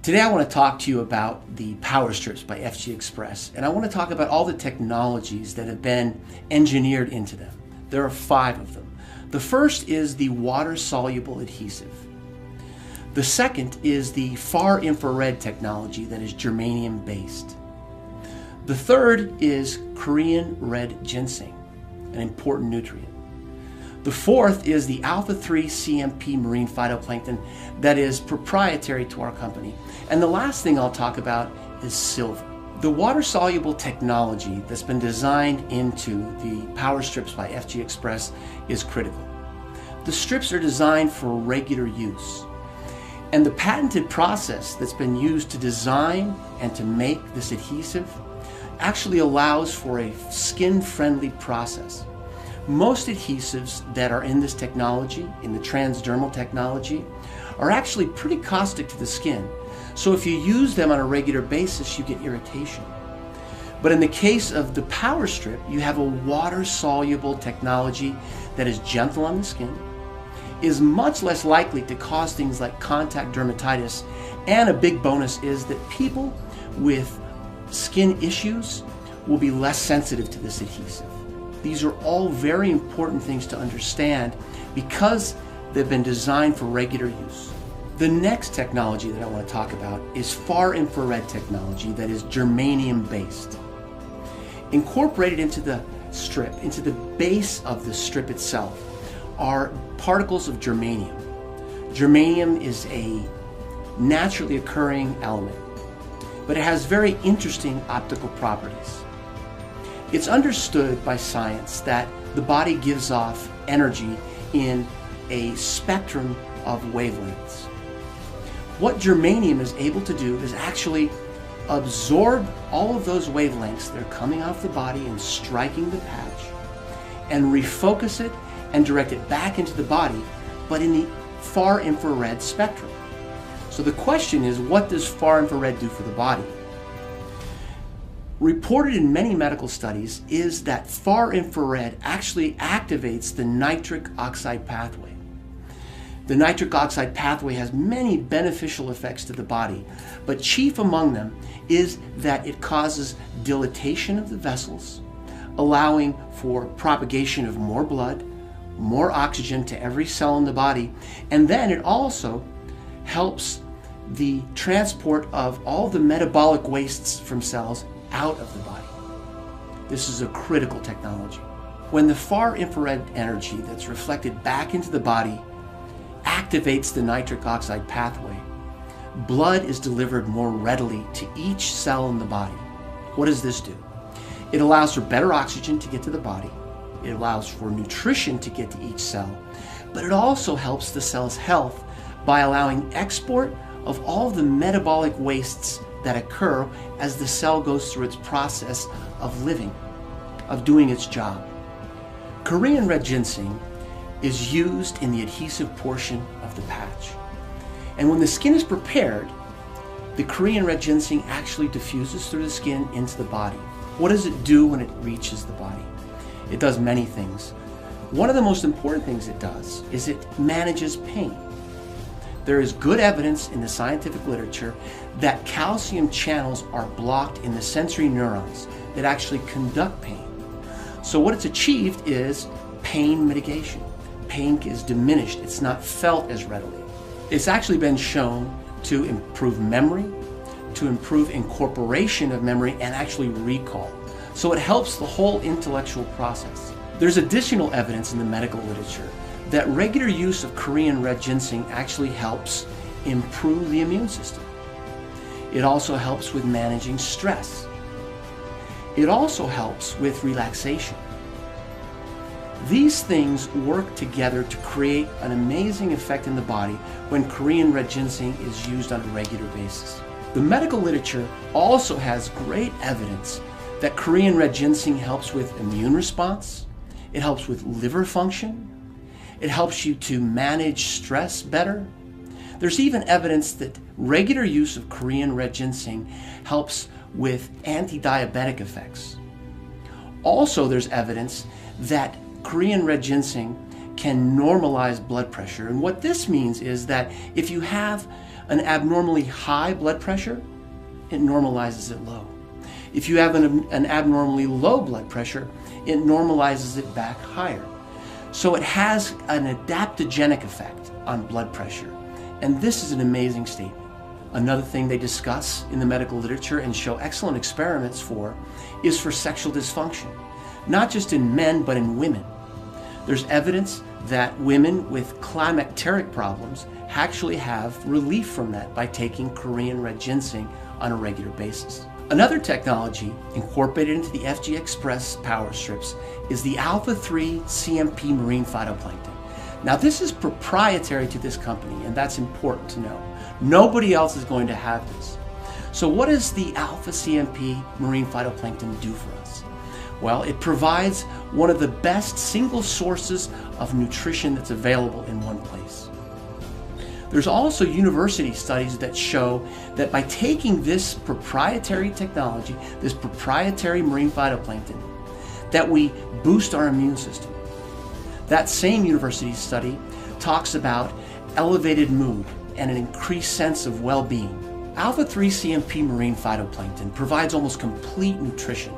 Today I want to talk to you about the PowerStrips by FGX, and I want to talk about all the technologies that have been engineered into them. There are 5 of them. The first is the water-soluble adhesive. The second is the far infrared technology that is germanium based. The third is Korean red ginseng, an important nutrient. The fourth is the alpha-3 CMP marine phytoplankton that is proprietary to our company. And the last thing I'll talk about is silver. The water-soluble technology that's been designed into the PowerStrips by FGX is critical. The strips are designed for regular use. And the patented process that's been used to design and to make this adhesive actually allows for a skin-friendly process. Most adhesives that are in this technology, in the transdermal technology, are actually pretty caustic to the skin. So if you use them on a regular basis, you get irritation. But in the case of the PowerStrip, you have a water-soluble technology that is gentle on the skin, is much less likely to cause things like contact dermatitis, and a big bonus is that people with skin issues will be less sensitive to this adhesive. These are all very important things to understand because they've been designed for regular use. The next technology that I want to talk about is far infrared technology that is germanium based. Incorporated into the strip, into the base of the strip itself, are particles of germanium. Germanium is a naturally occurring element, but it has very interesting optical properties. It's understood by science that the body gives off energy in a spectrum of wavelengths. What germanium is able to do is actually absorb all of those wavelengths that are coming off the body and striking the patch and refocus it and direct it back into the body, but in the far infrared spectrum. So the question is, what does far infrared do for the body? Reported in many medical studies is that far infrared actually activates the nitric oxide pathway. The nitric oxide pathway has many beneficial effects to the body, but chief among them is that it causes dilatation of the vessels, allowing for propagation of more blood, more oxygen to every cell in the body, and then it also helps the transport of all the metabolic wastes from cells out of the body. This is a critical technology. When the far infrared energy that's reflected back into the body activates the nitric oxide pathway, blood is delivered more readily to each cell in the body. What does this do? It allows for better oxygen to get to the body. It allows for nutrition to get to each cell, but it also helps the cell's health by allowing export of all the metabolic wastes that occur as the cell goes through its process of living, of doing its job. Korean red ginseng is used in the adhesive portion of the patch. And when the skin is prepared, the Korean red ginseng actually diffuses through the skin into the body. What does it do when it reaches the body? It does many things. One of the most important things it does is it manages pain. There is good evidence in the scientific literature that calcium channels are blocked in the sensory neurons that actually conduct pain. So what it's achieved is pain mitigation. Pain is diminished. It's not felt as readily. It's actually been shown to improve memory, to improve incorporation of memory, and actually recall. So it helps the whole intellectual process. There's additional evidence in the medical literature that regular use of Korean red ginseng actually helps improve the immune system. It also helps with managing stress. It also helps with relaxation. These things work together to create an amazing effect in the body when Korean red ginseng is used on a regular basis. The medical literature also has great evidence that Korean red ginseng helps with immune response, it helps with liver function, it helps you to manage stress better. There's even evidence that regular use of Korean red ginseng helps with anti-diabetic effects. Also, there's evidence that Korean red ginseng can normalize blood pressure. And what this means is that if you have an abnormally high blood pressure, it normalizes it low. If you have an abnormally low blood pressure, it normalizes it back higher. So it has an adaptogenic effect on blood pressure. And this is an amazing statement. Another thing they discuss in the medical literature and show excellent experiments for is for sexual dysfunction, not just in men, but in women. There's evidence that women with climacteric problems actually have relief from that by taking Korean red ginseng on a regular basis. Another technology incorporated into the FGX PowerStrips is the alpha-3 CMP marine phytoplankton. Now this is proprietary to this company, and that's important to know. Nobody else is going to have this. So what does the alpha CMP marine phytoplankton do for us? Well, it provides one of the best single sources of nutrition that's available in one place. There's also university studies that show that by taking this proprietary technology, this proprietary marine phytoplankton, that we boost our immune system. That same university study talks about elevated mood and an increased sense of well-being. Alpha-3 CMP marine phytoplankton provides almost complete nutrition.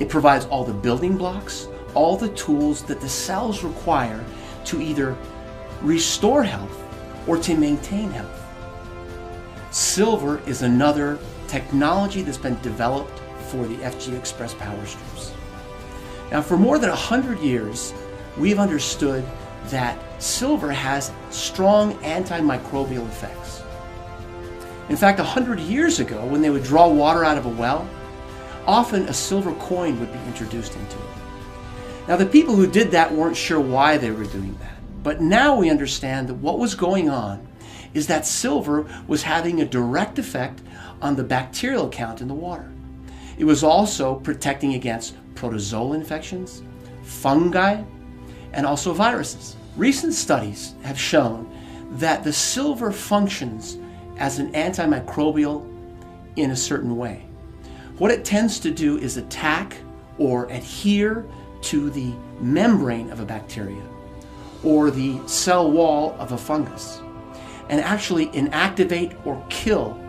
It provides all the building blocks, all the tools that the cells require to either restore health or to maintain health. Silver is another technology that's been developed for the FGX PowerStrips. Now, for more than 100 years, we've understood that silver has strong antimicrobial effects. In fact, 100 years ago, when they would draw water out of a well, often a silver coin would be introduced into it. Now, the people who did that weren't sure why they were doing that. But now we understand that what was going on is that silver was having a direct effect on the bacterial count in the water. It was also protecting against protozoal infections, fungi, and also viruses. Recent studies have shown that the silver functions as an antimicrobial in a certain way. What it tends to do is attack or adhere to the membrane of a bacteria or the cell wall of a fungus, and actually inactivate or kill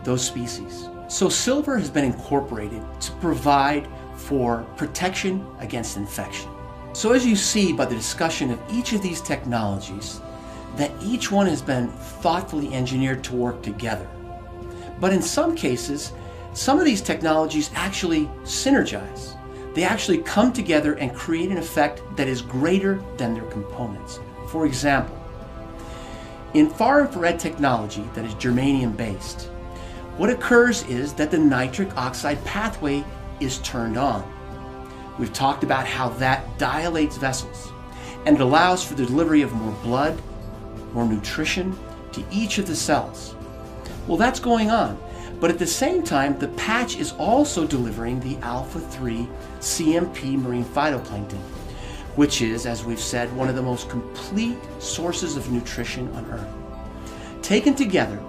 those species. So silver has been incorporated to provide for protection against infection. So as you see by the discussion of each of these technologies, that each one has been thoughtfully engineered to work together. But in some cases, some of these technologies actually synergize. They actually come together and create an effect that is greater than their components. For example, in far infrared technology that is germanium based, what occurs is that the nitric oxide pathway is turned on. We've talked about how that dilates vessels and it allows for the delivery of more blood, more nutrition to each of the cells. Well, that's going on. But at the same time, the patch is also delivering the alpha-3 CMP marine phytoplankton, which is, as we've said, one of the most complete sources of nutrition on Earth. Taken together,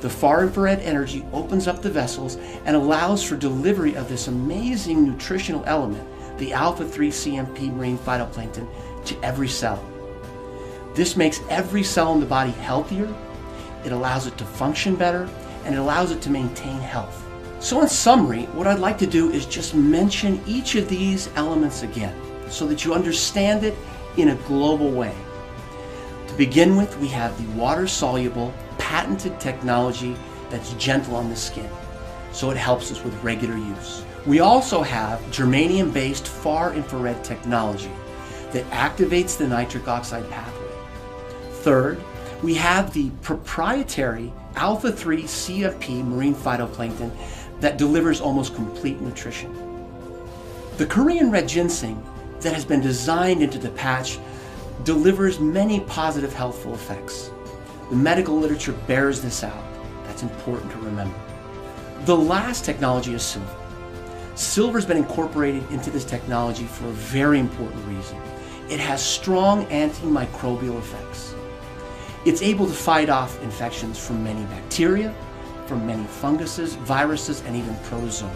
the far infrared energy opens up the vessels and allows for delivery of this amazing nutritional element, the alpha-3 CMP marine phytoplankton, to every cell. This makes every cell in the body healthier, it allows it to function better, and it allows it to maintain health. So in summary, what I'd like to do is just mention each of these elements again so that you understand it in a global way. To begin with, we have the water-soluble, patented technology that's gentle on the skin, so it helps us with regular use. We also have germanium-based far infrared technology that activates the nitric oxide pathway. Third, we have the proprietary alpha-3 CMP marine phytoplankton that delivers almost complete nutrition. The Korean red ginseng that has been designed into the patch delivers many positive healthful effects. The medical literature bears this out. That's important to remember. The last technology is silver. Silver has been incorporated into this technology for a very important reason. It has strong antimicrobial effects. It's able to fight off infections from many bacteria, from many funguses, viruses, and even protozoa.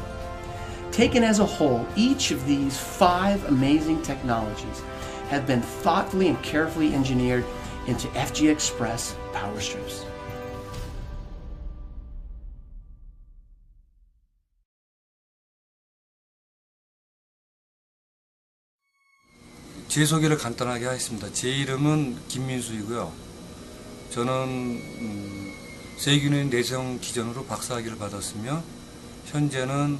Taken as a whole, each of these 5 amazing technologies have been thoughtfully and carefully engineered into FGX PowerStrips. 제 소개를 간단하게 하겠습니다. 제 이름은 김민수이고요. 저는 세균의 내성 기전으로 박사학위를 받았으며 현재는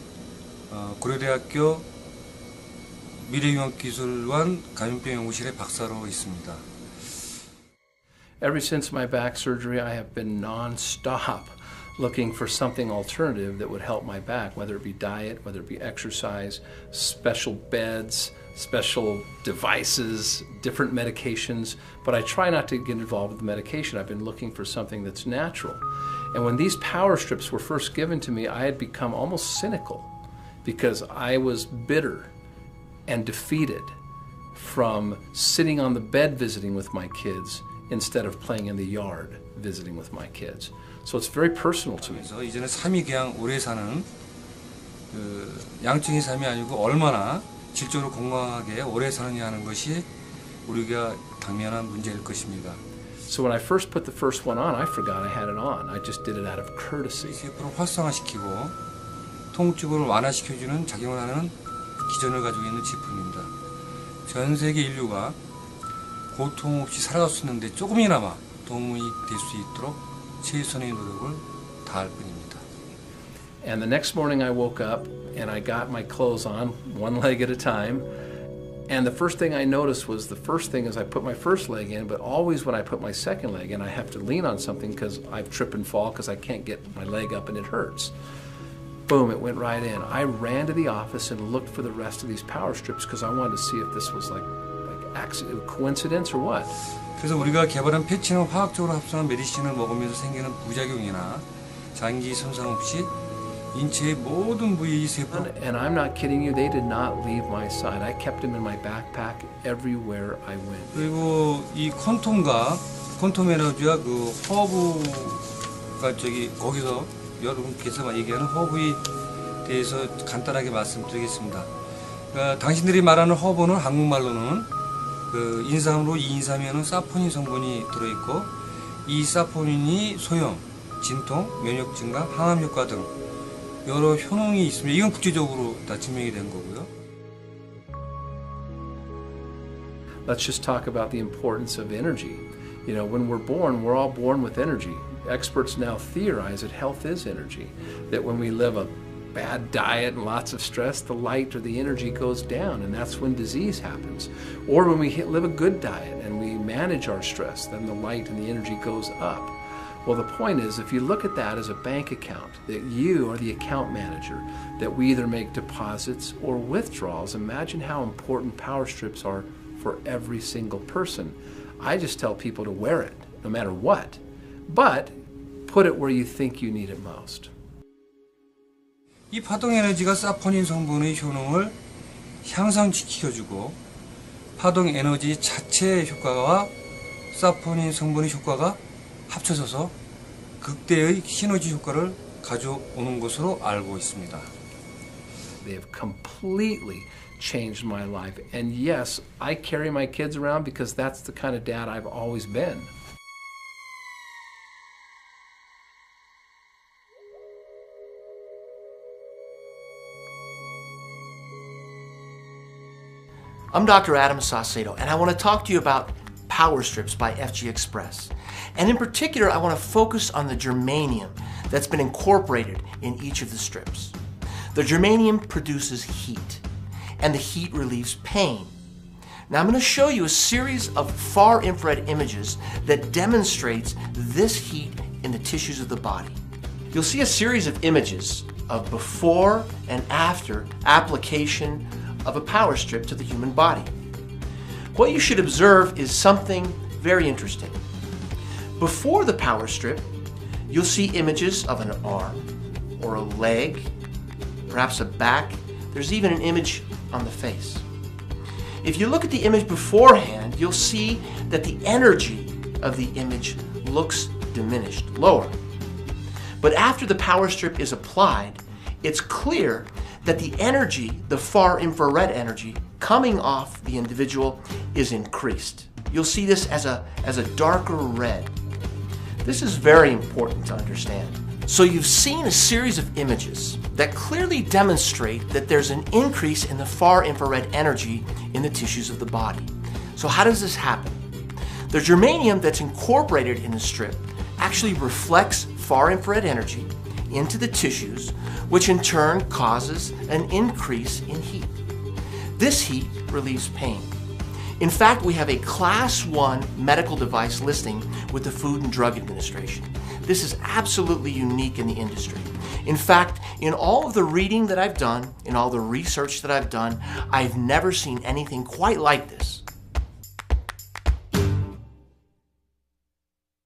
고려대학교 미래융합기술원 감염병 연구실의 박사로 있습니다. Ever since my back surgery, I have been non-stop looking for something alternative that would help my back, whether it be diet, whether it be exercise, special beds, special devices, different medications, but I try not to get involved with the medication. I've been looking for something that's natural. And when these PowerStrips were first given to me, I had become almost cynical because I was bitter and defeated from sitting on the bed visiting with my kids instead of playing in the yard visiting with my kids. So it's very personal to me. 그래서 이제는 삶이 그냥 오래 사는 양적인 삶이 아니고 얼마나 질적으로 건강하게 오래 사느냐 하는 것이 우리가 당면한 문제일 것입니다. So when I first put the first one on, I forgot I had it on. I just did it out of courtesy. 세포를 활성화시키고 통증을 완화시켜주는 작용을 하는 기전을 가지고 있는 제품입니다. 전 세계 인류가 고통 없이 살아갈 수 있는데 조금이나마 도움이 될 수 있도록 최선의 노력을 다할 뿐입니다. And the next morning I woke up and I got my clothes on, one leg at a time. And the first thing I noticed was the first thing is I put my first leg in, but always when I put my second leg in, I have to lean on something because I trip and fall because I can't get my leg up and it hurts. Boom, it went right in. I ran to the office and looked for the rest of these PowerStrips because I wanted to see if this was like accident, coincidence or what. 그래서 우리가 개발한 패치는 화학적으로 합성한 메디신을 먹으면서 생기는 부작용이나 장기 손상 없이 인체의 모든 부위 세포. And I'm not kidding you, they did not leave my side. I kept them in my backpack everywhere I went. 그리고 이 콘텀 에너지와 그 허브가 거기서 여러분께서 얘기하는 허브에 대해서 간단하게 말씀드리겠습니다. 그러니까 당신들이 말하는 허브는 한국말로는 그 인삼으로 이 인삼에는 사포닌 성분이 들어있고 이 사포닌이 소염, 진통, 면역 증가, 항암 효과 등 여러 효능이 있습니다. 이건 국제적으로 다 증명이 된 거고요. Let's just talk about the importance of energy. You know, when we're born, we're all born with energy. Experts now theorize that health is energy, that when we live a bad diet and lots of stress, the light or the energy goes down, and that's when disease happens. Or when we live a good diet and we manage our stress, then the light and the energy goes up. Well, the point is, if you look at that as a bank account, that you are the account manager, that we either make deposits or withdrawals, imagine how important PowerStrips are for every single person. I just tell people to wear it, no matter what, but put it where you think you need it most. 이 파동 에너지가 사포닌 성분의 효능을 향상시켜주고 파동 에너지 자체의 효과와 사포닌 성분의 효과가 합쳐져서 극대의 시너지 효과를 가져오는 것으로 알고 있습니다. They have completely changed my life. And yes, I carry my kids around because that's the kind of dad I've always been. I'm Dr. Adam Saucedo, and I want to talk to you about PowerStrips by FGX. And in particular, I want to focus on the germanium that's been incorporated in each of the strips. The germanium produces heat, and the heat relieves pain. Now I'm going to show you a series of far infrared images that demonstrates this heat in the tissues of the body. You'll see a series of images of before and after application of a PowerStrip to the human body. What you should observe is something very interesting. Before the PowerStrip, you'll see images of an arm or a leg, perhaps a back. There's even an image on the face. If you look at the image beforehand, you'll see that the energy of the image looks diminished, lower. But after the PowerStrip is applied, it's clear that the energy, the far infrared energy, coming off the individual is increased. You'll see this as a darker red. This is very important to understand. So you've seen a series of images that clearly demonstrate that there's an increase in the far infrared energy in the tissues of the body. So how does this happen? The germanium that's incorporated in the strip actually reflects far infrared energy into the tissues, which in turn causes an increase in heat. This heat relieves pain. In fact, we have a Class 1 medical device listing with the Food and Drug Administration. This is absolutely unique in the industry. In fact, in all of the reading that I've done, in all the research that I've done, I've never seen anything quite like this.